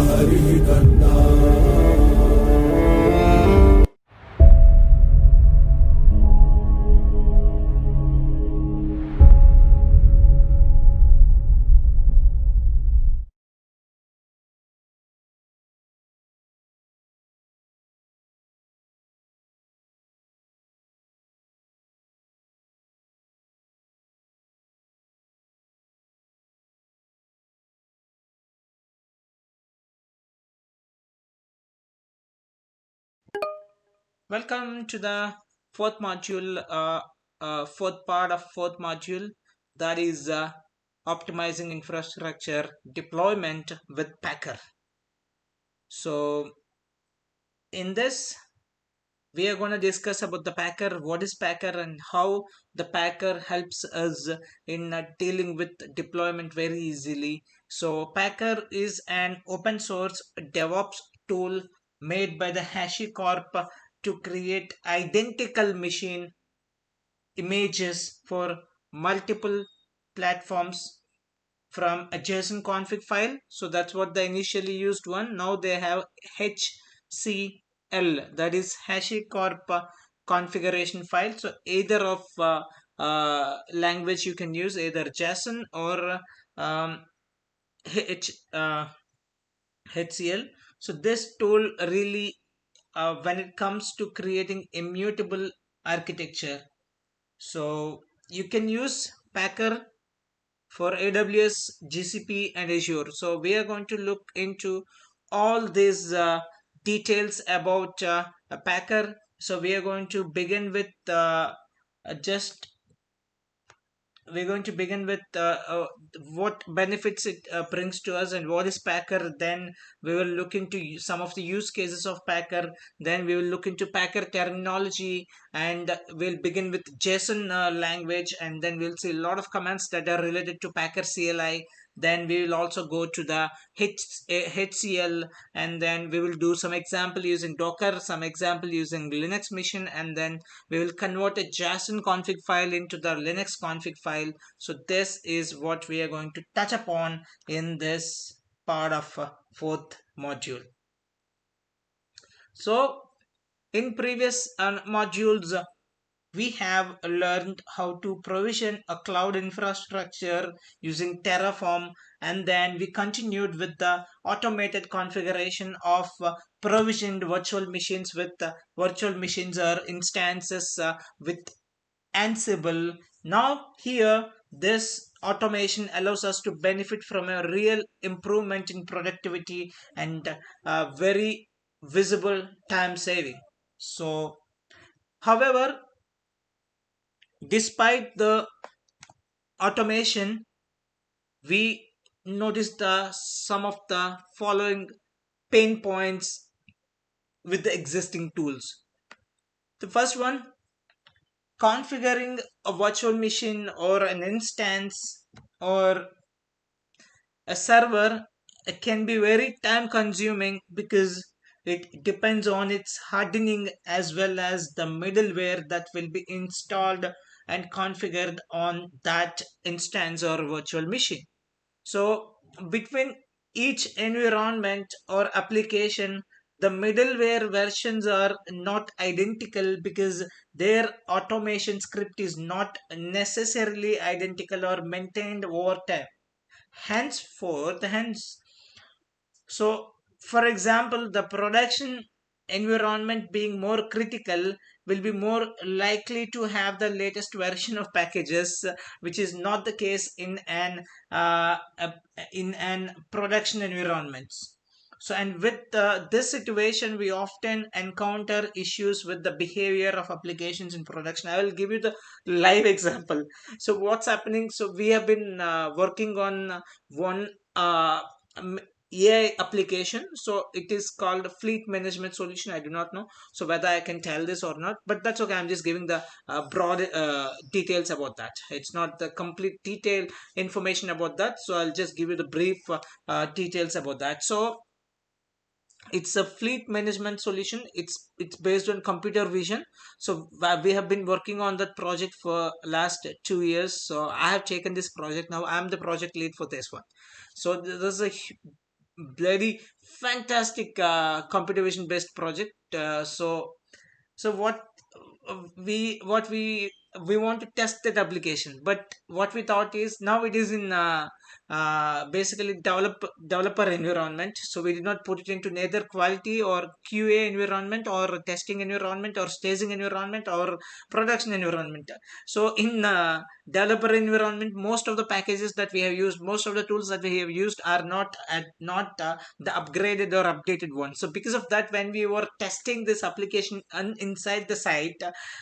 हरि करना। Welcome to the fourth part of fourth module, that is optimizing infrastructure deployment with Packer. So, in this, we are going to discuss about the Packer, what is Packer, and how the Packer helps us in dealing with deployment very easily. So, Packer is an open source DevOps tool made by the HashiCorp to create identical machine images for multiple platforms from a JSON config file. So that's what they initially used one. Now they have HCL, that is HashiCorp configuration file. So either of language you can use, either JSON or H, HCL. So this tool really, when it comes to creating immutable architecture, so you can use Packer for AWS, GCP, and Azure. So we are going to look into all these details about a Packer. So we are going to begin with just we're going to begin with what benefits it brings to us and what is Packer. Then we will look into some of the use cases of Packer. Then we will look into Packer terminology, and we'll begin with JSON language, and then we'll see a lot of commands that are related to Packer CLI. Then we will also go to the HCL, and then we will do some example using Docker, some example using Linux Mission, and then we will convert a JSON config file into the Linux config file. So this is what we are going to touch upon in this part of fourth module. So in previous modules, we have learned how to provision a cloud infrastructure using Terraform, and then we continued with the automated configuration of provisioned virtual machines with virtual machines or instances with Ansible. Now here, this automation allows us to benefit from a real improvement in productivity and very visible time saving. So however, despite the automation, we notice the some of the following pain points with the existing tools. The first one, configuring a virtual machine or an instance or a server can be very time consuming because it depends on its hardening as well as the middleware that will be installed and configured on that instance or virtual machine. So between each environment or application, the middleware versions are not identical because their automation script is not necessarily identical or maintained over time. Hence, so for example, the production environment being more critical will be more likely to have the latest version of packages, which is not the case in an production environment. So and with this situation, we often encounter issues with the behavior of applications in production. I will give you the live example. So what's happening, so we have been working on one AI application. So it is called fleet management solution. I do not know so whether I can tell this or not, but that's okay. I'm just giving the broad details about that. It's not the complete detail information about that, so I'll just give you the brief details about that. So it's a fleet management solution. It's based on computer vision. So we have been working on that project for last 2 years. So I have taken this project. Now I'm the project lead for this one. So there's a bloody fantastic computer vision based project. So what we want to test that application, but what we thought is now it is in basically developer environment, so we did not put it into neither quality or QA environment or testing environment or staging environment or production environment. So in developer environment, most of the packages that we have used, most of the tools that we have used are not the upgraded or updated one. So because of that, when we were testing this application inside the site,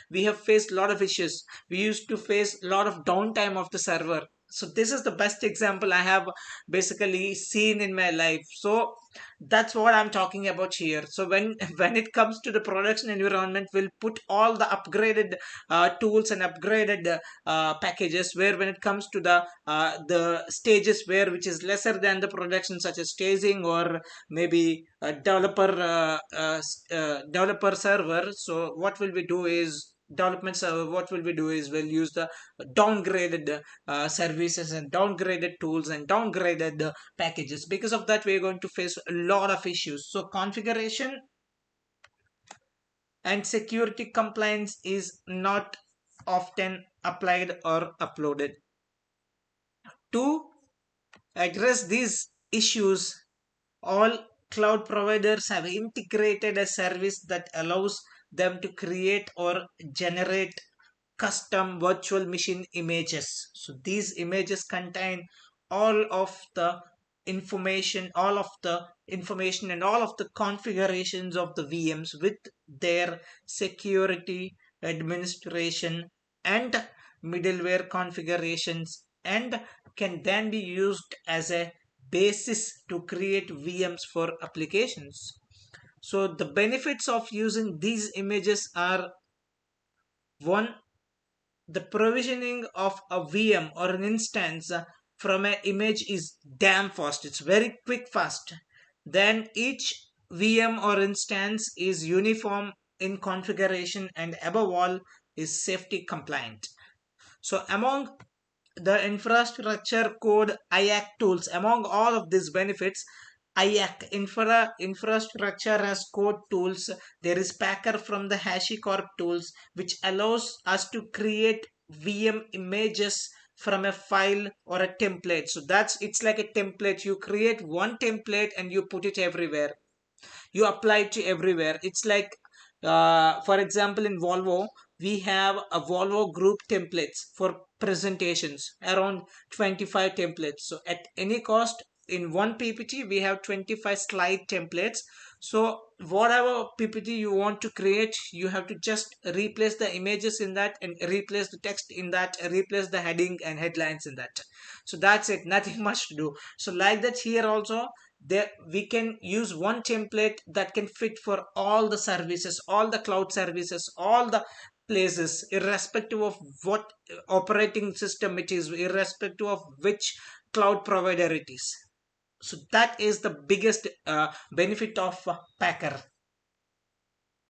we have faced a lot of issues. We used to face a lot of downtime of the server. So this is the best example I have basically seen in my life. So that's what I'm talking about here. So when when it comes to the production environment, we'll put all the upgraded tools and upgraded packages, where when it comes to the stages where which is lesser than the production, such as staging or maybe a developer server. So what will we do is development server, what will we do is we'll use the downgraded services and downgraded tools and downgraded packages. Because of that, we're going to face a lot of issues. So configuration and security compliance is not often applied or uploaded. To address these issues, all cloud providers have integrated a service that allows them to create or generate custom virtual machine images. So these images contain all of the information and all of the configurations of the VMs with their security, administration, and middleware configurations, and can then be used as a basis to create VMs for applications. So the benefits of using these images are: one, the provisioning of a VM or an instance from an image is damn fast. It's very quick, fast. Then each VM or instance is uniform in configuration and above all is safety compliant. So among the infrastructure code IAC tools, among all of these benefits, IAC infrastructure as code tools, there is Packer from the HashiCorp tools, which allows us to create VM images from a file or a template. So it's like a template. You create one template and you put it everywhere. You apply it to everywhere. It's like for example, in Volvo, we have a Volvo group templates for presentations, around 25 templates. So at any cost, in one PPT we have 25 slide templates. So whatever PPT you want to create, you have to just replace the images in that and replace the text in that, replace the heading and headlines in that. So that's it, nothing much to do. So like that, here also there we can use one template that can fit for all the services, all the cloud services, all the places, irrespective of what operating system it is, irrespective of which cloud provider it is. So that is the biggest benefit of Packer.